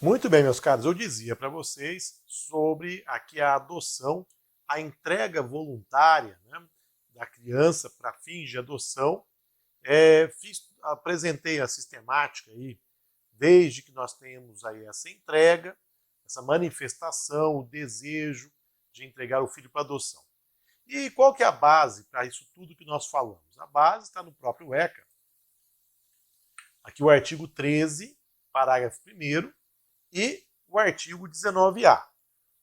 Muito bem, meus caros, eu dizia para vocês sobre aqui a adoção, a entrega voluntária, né, da criança para fins de adoção. Apresentei a sistemática aí, desde que nós temos aí essa entrega, essa manifestação, o desejo de entregar o filho para adoção. E qual que é a base para isso tudo que nós falamos? A base está no próprio ECA. Aqui o artigo 13, parágrafo 1º, e o artigo 19A.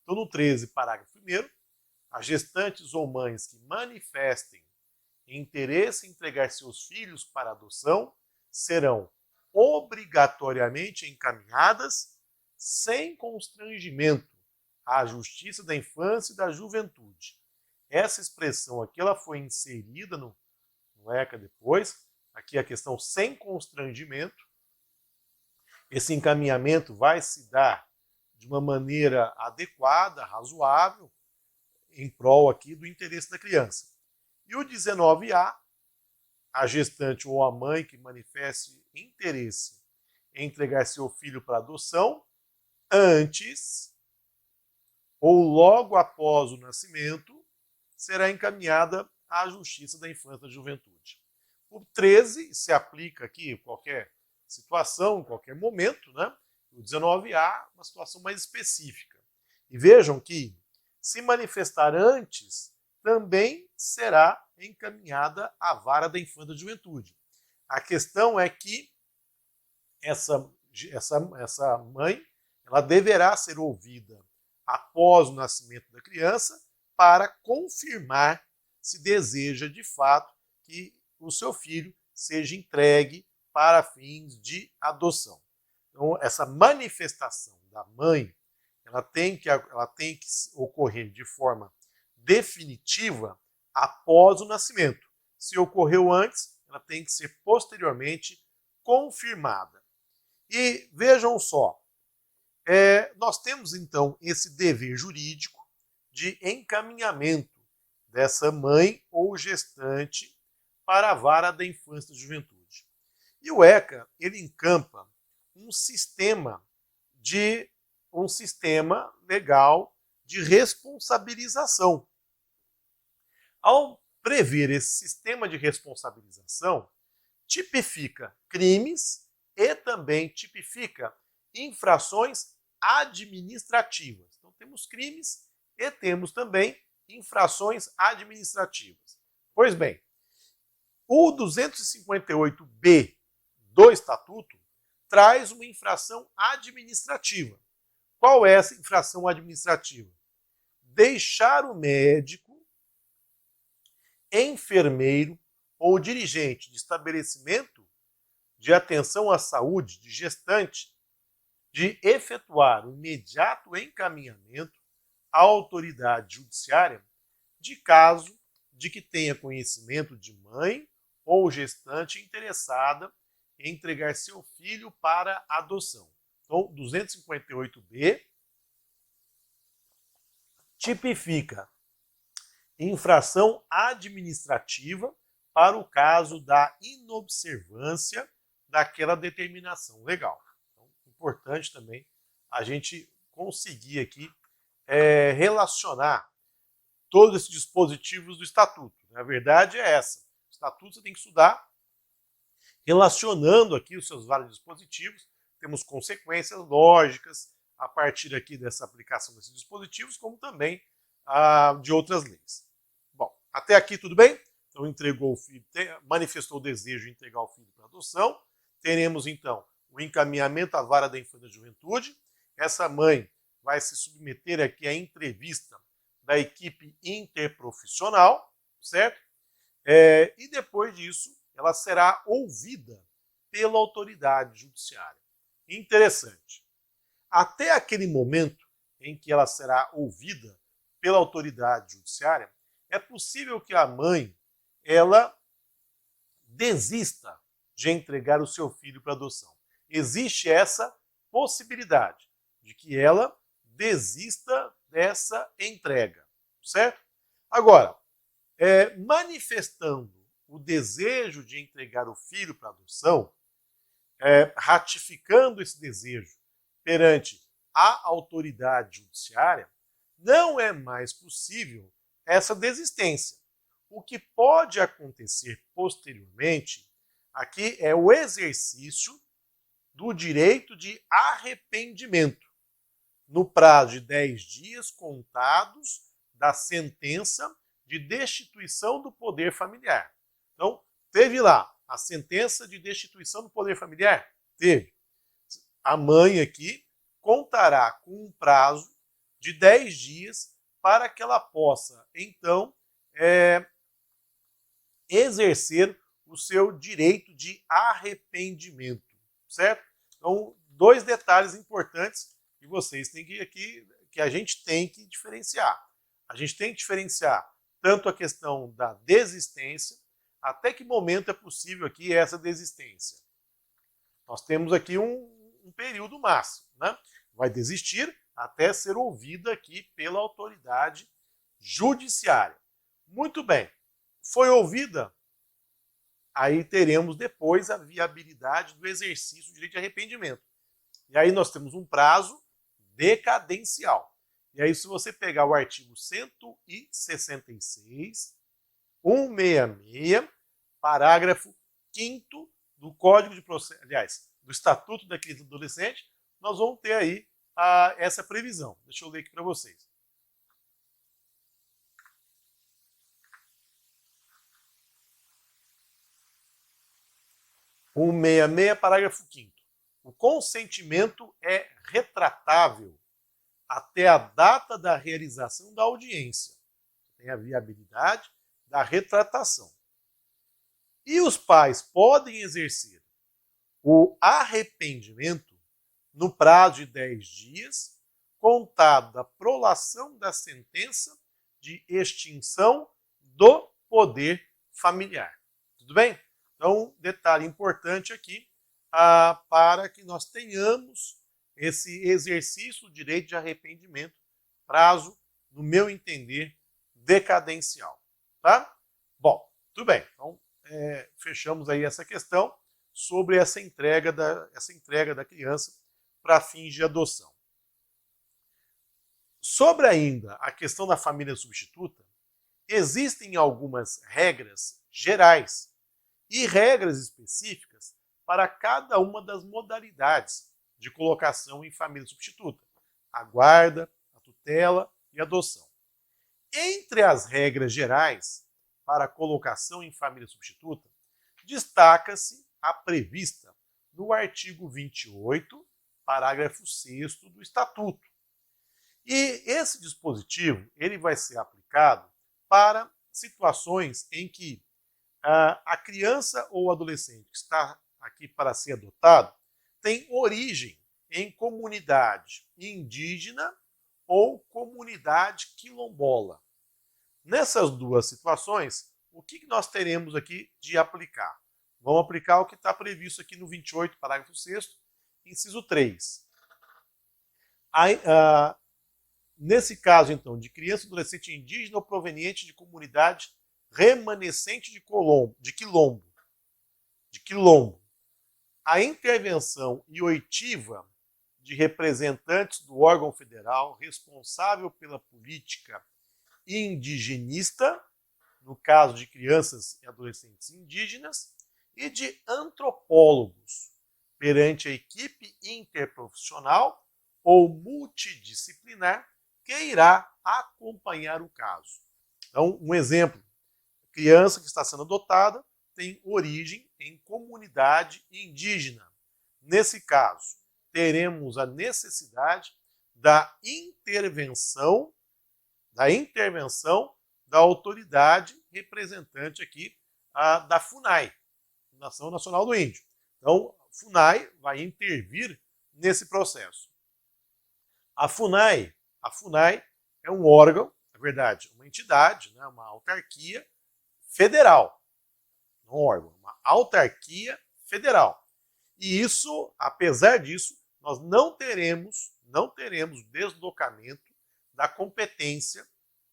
Então, no 13, parágrafo 1º, as gestantes ou mães que manifestem interesse em entregar seus filhos para adoção serão obrigatoriamente encaminhadas sem constrangimento à Justiça da Infância e da Juventude. Essa expressão aqui ela foi inserida no ECA depois, aqui a questão sem constrangimento. Esse encaminhamento vai se dar de uma maneira adequada, razoável, em prol aqui do interesse da criança. E o 19A, a gestante ou a mãe que manifeste interesse em entregar seu filho para adoção antes ou logo após o nascimento, será encaminhada à Justiça da Infância e da Juventude. O 13 se aplica aqui qualquer situação, em qualquer momento, né? O 19A, uma situação mais específica. E vejam que, se manifestar antes, também será encaminhada à vara da infância e da juventude. A questão é que essa mãe ela deverá ser ouvida após o nascimento da criança para confirmar se deseja de fato que o seu filho seja entregue para fins de adoção. Então, essa manifestação da mãe, ela tem que ocorrer de forma definitiva após o nascimento. Se ocorreu antes, ela tem que ser posteriormente confirmada. E vejam só, nós temos então esse dever jurídico de encaminhamento dessa mãe ou gestante para a vara da infância e da juventude. E o ECA, ele encampa um sistema legal de responsabilização. Ao prever esse sistema de responsabilização, tipifica crimes e também tipifica infrações administrativas. Então temos crimes e temos também infrações administrativas. Pois bem, o 258B do Estatuto traz uma infração administrativa. Qual é essa infração administrativa? Deixar o médico, enfermeiro ou dirigente de estabelecimento de atenção à saúde de gestante de efetuar o imediato encaminhamento à autoridade judiciária de caso de que tenha conhecimento de mãe ou gestante interessada em entregar seu filho para adoção. Então, 258B tipifica infração administrativa para o caso da inobservância daquela determinação legal. Então, importante também a gente conseguir aqui relacionar todos esses dispositivos do Estatuto. A verdade é essa. O Estatuto você tem que estudar relacionando aqui os seus vários dispositivos. Temos consequências lógicas a partir aqui dessa aplicação desses dispositivos, como também de outras leis. Bom, até aqui tudo bem? Então entregou o filho, manifestou o desejo de entregar o filho para adoção. Teremos então o encaminhamento à vara da infância e da juventude. Essa mãe vai se submeter aqui à entrevista da equipe interprofissional, certo? E depois disso, ela será ouvida pela autoridade judiciária. Interessante. Até aquele momento em que ela será ouvida pela autoridade judiciária, é possível que a mãe ela desista de entregar o seu filho para adoção. Existe essa possibilidade de que ela desista dessa entrega, certo? Agora, manifestando o desejo de entregar o filho para adoção, ratificando esse desejo perante a autoridade judiciária, não é mais possível essa desistência. O que pode acontecer posteriormente aqui é o exercício do direito de arrependimento, no prazo de 10 dias contados da sentença de destituição do poder familiar. Então, teve lá a sentença de destituição do poder familiar? Teve. A mãe aqui contará com um prazo de 10 dias para que ela possa, então, exercer o seu direito de arrependimento, certo? Então, dois detalhes importantes que vocês têm que a gente tem que diferenciar. A gente tem que diferenciar tanto a questão da desistência, até que momento é possível aqui essa desistência. Nós temos aqui um período máximo, né? Vai desistir até ser ouvida aqui pela autoridade judiciária. Muito bem. Foi ouvida? Aí teremos depois a viabilidade do exercício do direito de arrependimento. E aí nós temos um prazo decadencial. E aí se você pegar o artigo 166, 166, parágrafo 5º do Código de Processo, aliás, do Estatuto da Criança e do Adolescente, nós vamos ter aí essa previsão. Deixa eu ler aqui para vocês. O 166, parágrafo 5º. O consentimento é retratável até a data da realização da audiência. Tem a viabilidade da retratação. E os pais podem exercer o arrependimento no prazo de 10 dias, contado da prolação da sentença de extinção do poder familiar. Tudo bem? Então, detalhe importante aqui, para que nós tenhamos esse exercício do direito de arrependimento, prazo, no meu entender, decadencial. Tá? Bom, tudo bem. Então, fechamos aí essa questão sobre essa entrega da criança para fins de adoção. Sobre ainda a questão da família substituta, existem algumas regras gerais e regras específicas para cada uma das modalidades de colocação em família substituta: a guarda, a tutela e a adoção. Entre as regras gerais para a colocação em família substituta, destaca-se a prevista no artigo 28, parágrafo 6º do Estatuto. E esse dispositivo ele vai ser aplicado para situações em que a criança ou adolescente que está aqui para ser adotado tem origem em comunidade indígena ou comunidade quilombola. Nessas duas situações, o que nós teremos aqui de aplicar? Vamos aplicar o que está previsto aqui no 28, parágrafo 6º, inciso 3. Nesse caso, então, de criança e adolescente indígena ou proveniente de comunidade remanescente de quilombo, a intervenção e oitiva de representantes do órgão federal responsável pela política indigenista, no caso de crianças e adolescentes indígenas, e de antropólogos, perante a equipe interprofissional ou multidisciplinar que irá acompanhar o caso. Então, um exemplo: criança que está sendo adotada tem origem em comunidade indígena. Nesse caso, teremos a necessidade da intervenção da autoridade representante aqui da FUNAI, Fundação Nacional do Índio. Então, a FUNAI vai intervir nesse processo. A FUNAI é um órgão, na verdade, uma entidade, né, uma autarquia federal. Não um órgão, uma autarquia federal. E isso, apesar disso, nós não teremos deslocamento da competência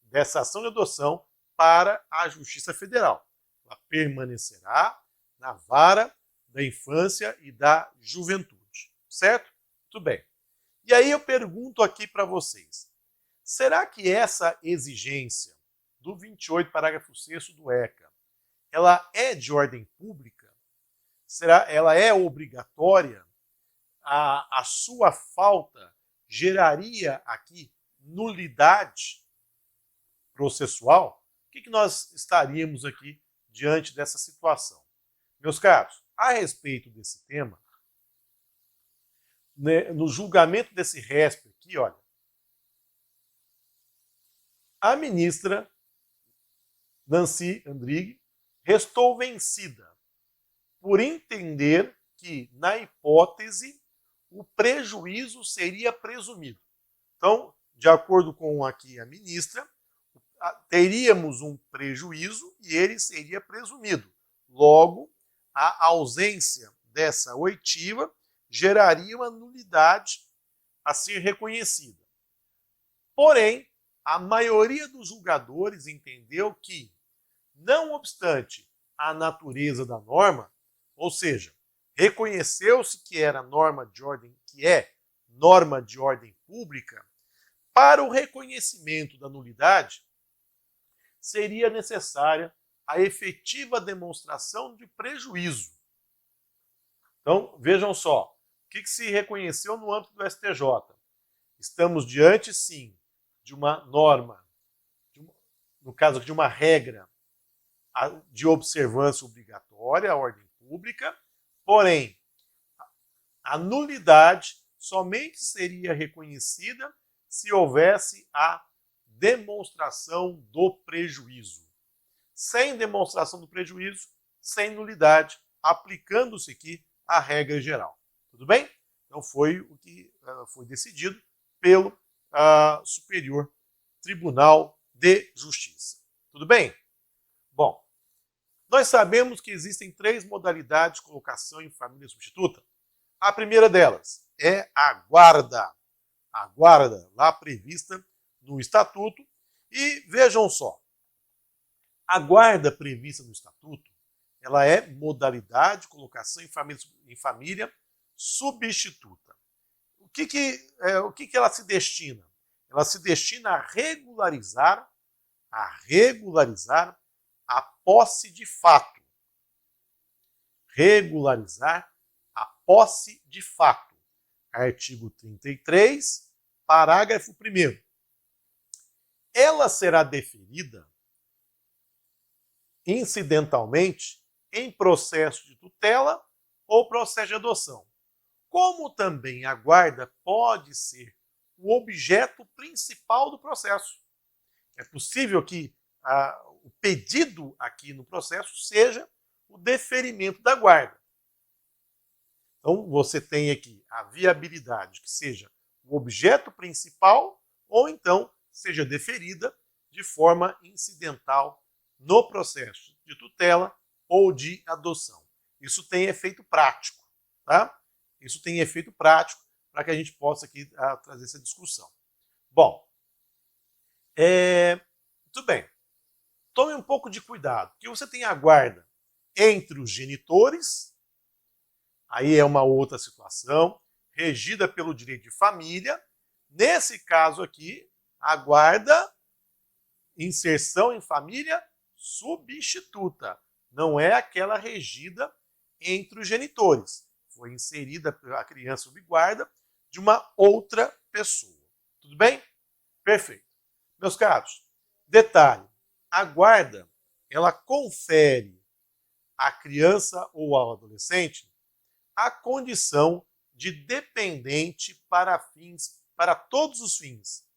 dessa ação de adoção para a Justiça Federal. Ela permanecerá na vara da infância e da juventude. Certo? Muito bem. E aí eu pergunto aqui para vocês, será que essa exigência do 28, parágrafo 6º do ECA, ela é de ordem pública? Ela é obrigatória? A sua falta geraria aqui nulidade processual? O que nós estaríamos aqui diante dessa situação? Meus caros, a respeito desse tema, né, no julgamento desse RESP aqui, olha, a ministra Nancy Andrighi restou vencida por entender que, na hipótese, o prejuízo seria presumido. Então, de acordo com aqui a ministra, teríamos um prejuízo e ele seria presumido. Logo, a ausência dessa oitiva geraria uma nulidade a ser reconhecida. Porém, a maioria dos julgadores entendeu que, não obstante a natureza da norma, ou seja, reconheceu-se que era norma de ordem, que é norma de ordem pública, para o reconhecimento da nulidade, seria necessária a efetiva demonstração de prejuízo. Então, vejam só, o que se reconheceu no âmbito do STJ? Estamos diante, sim, de uma norma, no caso de uma regra de observância obrigatória, a ordem pública, porém, a nulidade somente seria reconhecida se houvesse a demonstração do prejuízo. Sem demonstração do prejuízo, sem nulidade, aplicando-se aqui a regra geral. Tudo bem? Então foi o que foi decidido pelo Superior Tribunal de Justiça. Tudo bem? Bom, nós sabemos que existem 3 modalidades de colocação em família substituta. A primeira delas é a guarda. A guarda lá prevista no Estatuto. E vejam só, a guarda prevista no Estatuto, ela é modalidade de colocação em família substituta. O que ela se destina? Ela se destina a regularizar a posse de fato. Regularizar a posse de fato. Artigo 33, parágrafo 1º. Ela será deferida incidentalmente em processo de tutela ou processo de adoção. Como também a guarda pode ser o objeto principal do processo. É possível que o pedido aqui no processo seja o deferimento da guarda. Então, você tem aqui a viabilidade que seja o objeto principal ou então seja deferida de forma incidental no processo de tutela ou de adoção. Isso tem efeito prático, tá? Isso tem efeito prático para que a gente possa aqui trazer essa discussão. Bom, tudo bem. Tome um pouco de cuidado, porque você tem a guarda entre os genitores, aí é uma outra situação, regida pelo direito de família. Nesse caso aqui, a guarda, inserção em família substituta. Não é aquela regida entre os genitores. Foi inserida a criança sob guarda de uma outra pessoa. Tudo bem? Perfeito. Meus caros, detalhe, a guarda, ela confere à criança ou ao adolescente a condição de dependente para todos os fins,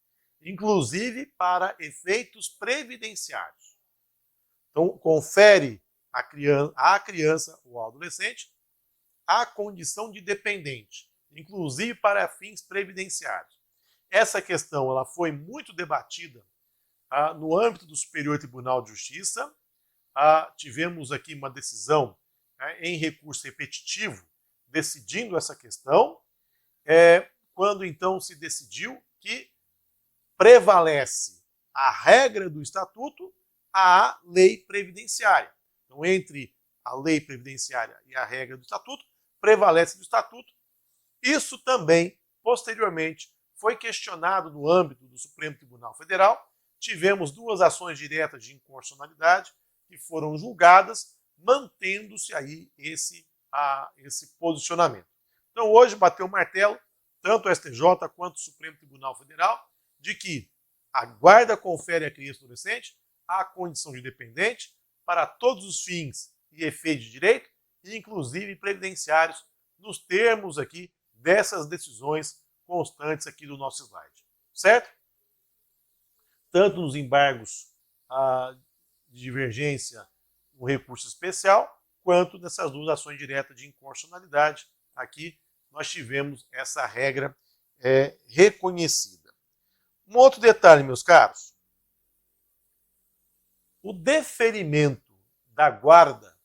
inclusive para efeitos previdenciários. Então, confere à criança ou ao adolescente a condição de dependente, inclusive para fins previdenciários. Essa questão ela foi muito debatida no âmbito do Superior Tribunal de Justiça. Tivemos aqui uma decisão em recurso repetitivo decidindo essa questão, quando então se decidiu que prevalece a regra do Estatuto à lei previdenciária. Então, entre a lei previdenciária e a regra do Estatuto, prevalece do Estatuto. Isso também posteriormente foi questionado no âmbito do Supremo Tribunal Federal. Tivemos 2 ações diretas de inconstitucionalidade que foram julgadas, mantendo-se aí esse posicionamento. Então hoje bateu o martelo, tanto o STJ quanto o Supremo Tribunal Federal, de que a guarda confere à criança e adolescente a condição de dependente para todos os fins e efeitos de direito, inclusive previdenciários, nos termos aqui dessas decisões constantes aqui do nosso slide, certo? Tanto nos embargos de divergência no recurso especial, quanto nessas 2 ações diretas de inconstitucionalidade, aqui nós tivemos essa regra reconhecida. Um outro detalhe, meus caros, o deferimento da guarda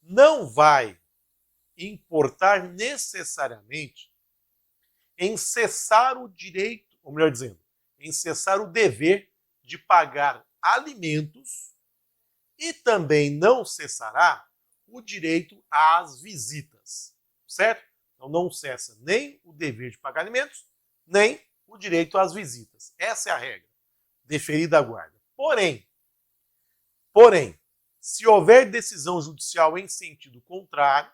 não vai importar necessariamente em cessar o direito, ou melhor dizendo, em cessar o dever de pagar alimentos e também não cessará o direito às visitas, certo? Então não cessa nem o dever de pagar alimentos, nem o direito às visitas. Essa é a regra, deferida a guarda. Porém, se houver decisão judicial em sentido contrário,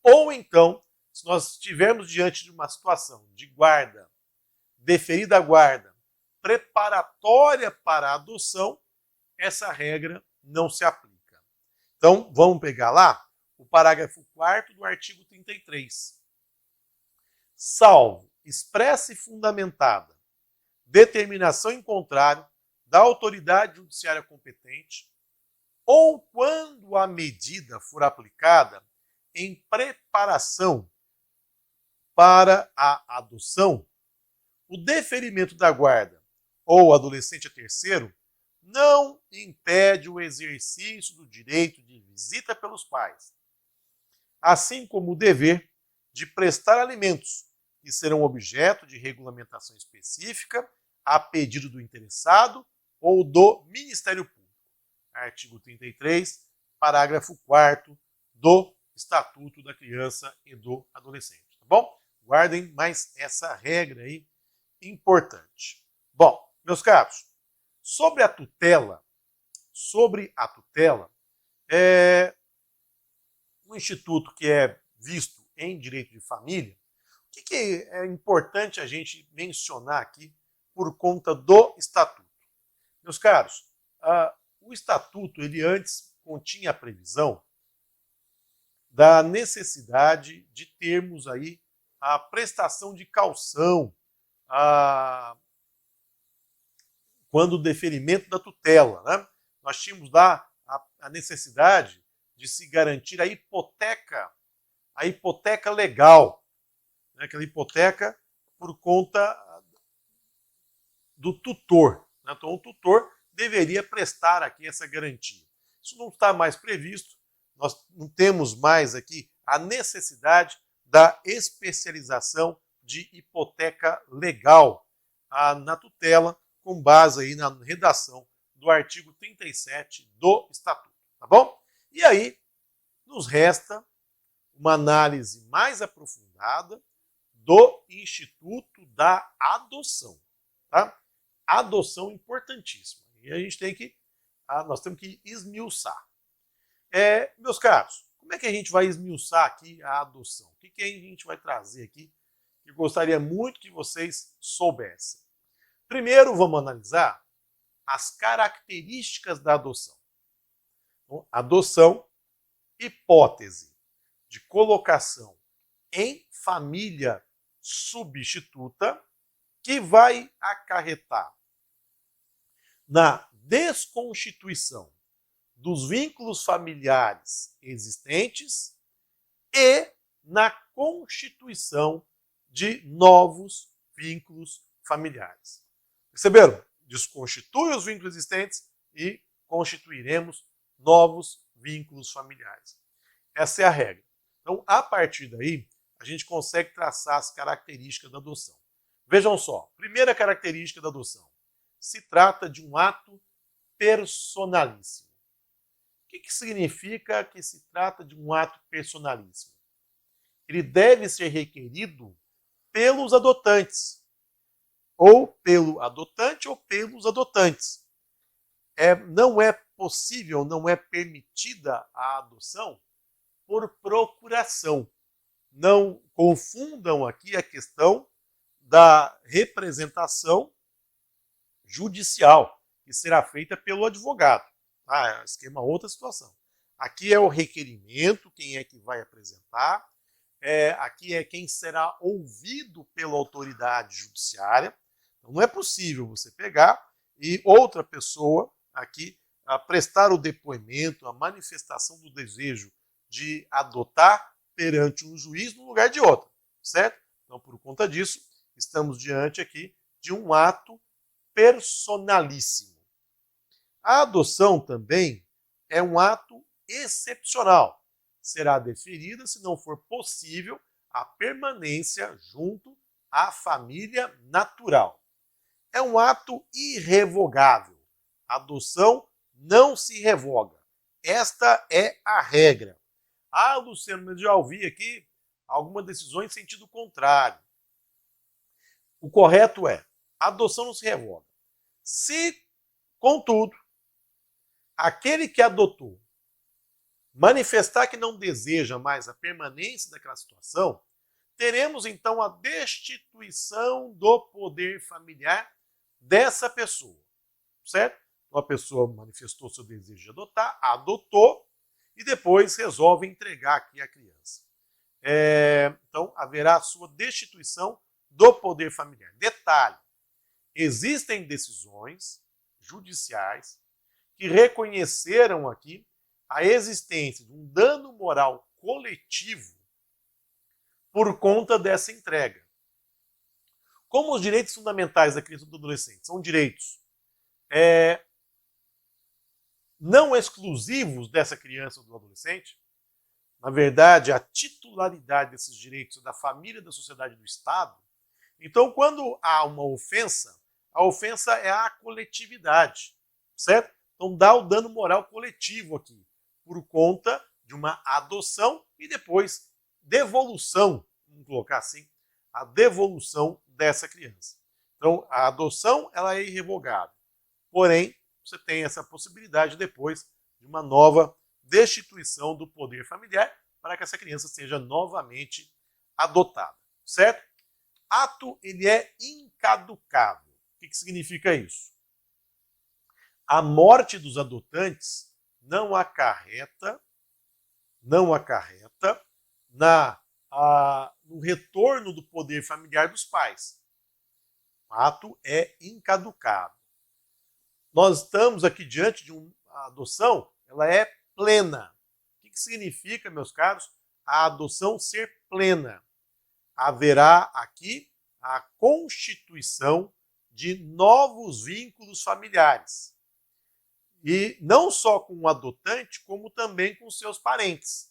ou então, se nós estivermos diante de uma situação de guarda, deferida a guarda, preparatória para a adoção, essa regra não se aplica. Então, vamos pegar lá o parágrafo 4º do artigo 33. Salvo expressa e fundamentada determinação em contrário da autoridade judiciária competente, ou quando a medida for aplicada em preparação para a adoção, o deferimento da guarda ou adolescente a terceiro não impede o exercício do direito de visita pelos pais, assim como o dever de prestar alimentos, que serão objeto de regulamentação específica a pedido do interessado ou do Ministério Público. Artigo 33, parágrafo 4º do Estatuto da Criança e do Adolescente, tá bom? Guardem mais essa regra aí, importante. Bom, meus caros, sobre a tutela, um instituto que é visto em direito de família, o que é importante a gente mencionar aqui por conta do Estatuto? Meus caros, o Estatuto, ele antes continha a previsão da necessidade de termos aí a prestação de caução quando o deferimento da tutela, né? Nós tínhamos lá a necessidade de se garantir a hipoteca legal, né? Aquela hipoteca por conta do tutor, né? Então o tutor deveria prestar aqui essa garantia. Isso não está mais previsto, nós não temos mais aqui a necessidade da especialização de hipoteca legal na tutela, com base aí na redação do artigo 37 do Estatuto, tá bom? E aí nos resta uma análise mais aprofundada do Instituto da Adoção, tá? Adoção importantíssima. E a gente nós temos que esmiuçar. Meus caros, como é que a gente vai esmiuçar aqui a adoção? O que a gente vai trazer aqui que eu gostaria muito que vocês soubessem? Primeiro, vamos analisar as características da adoção. Então, adoção, hipótese de colocação em família substituta, que vai acarretar na desconstituição dos vínculos familiares existentes e na constituição de novos vínculos familiares. Perceberam? Desconstitui os vínculos existentes e constituiremos novos vínculos familiares. Essa é a regra. Então, a partir daí, a gente consegue traçar as características da adoção. Vejam só, primeira característica da adoção. Se trata de um ato personalíssimo. O que significa que se trata de um ato personalíssimo? ele deve ser requerido pelos adotantes, ou pelo adotante ou pelos adotantes. Não é possível, não é permitida a adoção por procuração. Não confundam aqui a questão da representação judicial, que será feita pelo advogado. Tá? Esquema outra situação. Aqui é o requerimento, quem é que vai apresentar. Aqui é quem será ouvido pela autoridade judiciária. Então, não é possível você pegar e outra pessoa aqui prestar o depoimento, a manifestação do desejo de adotar perante um juiz no lugar de outro, certo? Então, por conta disso, estamos diante aqui de um ato personalíssimo. A adoção também é um ato excepcional. Será deferida se não for possível a permanência junto à família natural. É um ato irrevogável. A adoção não se revoga. Esta é a regra. Luciano, mas eu já ouvi aqui algumas decisões em sentido contrário. O correto é, a adoção não se revoga. Se, contudo, aquele que adotou manifestar que não deseja mais a permanência daquela situação, teremos então a destituição do poder familiar dessa pessoa, certo? Então a pessoa manifestou seu desejo de adotar, adotou e depois resolve entregar aqui a criança. Então haverá a sua destituição do poder familiar. Detalhe, existem decisões judiciais que reconheceram aqui a existência de um dano moral coletivo por conta dessa entrega. Como os direitos fundamentais da criança e do adolescente são direitos não exclusivos dessa criança ou do adolescente, na verdade, a titularidade desses direitos é da família, da sociedade e do Estado. Então, quando há uma ofensa, a ofensa é a coletividade, certo? Então, dá o dano moral coletivo aqui, por conta de uma adoção e depois devolução, vamos colocar assim, a devolução dessa criança. Então, a adoção ela é irrevogável. Porém, você tem essa possibilidade depois de uma nova destituição do poder familiar para que essa criança seja novamente adotada, certo? Ato, ele é incaducável. O que significa isso? A morte dos adotantes não acarreta no retorno do poder familiar dos pais. O ato é incaducável. Nós estamos aqui diante de uma adoção, ela é plena. O que significa, meus caros, a adoção ser plena? Haverá aqui a constituição de novos vínculos familiares. E não só com o adotante, como também com seus parentes.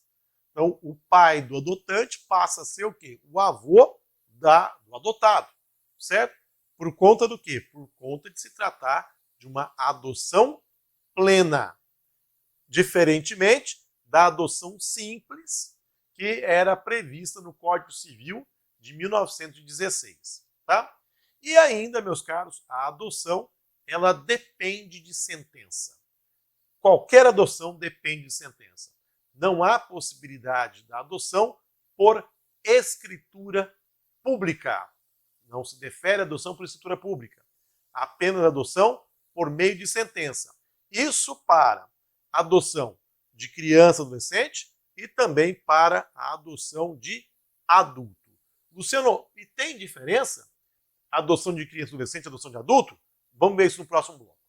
Então, o pai do adotante passa a ser o quê? O avô do adotado, certo? Por conta do quê? Por conta de se tratar de uma adoção plena. Diferentemente da adoção simples, que era prevista no Código Civil de 1916. Tá? E ainda, meus caros, a adoção ela depende de sentença. Qualquer adoção depende de sentença. Não há possibilidade da adoção por escritura pública. Não se defere a adoção por escritura pública. Apenas a adoção por meio de sentença. Isso para a adoção de criança e adolescente e também para a adoção de adulto. Luciano, e tem diferença? Adoção de criança e adolescente e adoção de adulto? Vamos ver isso no próximo bloco.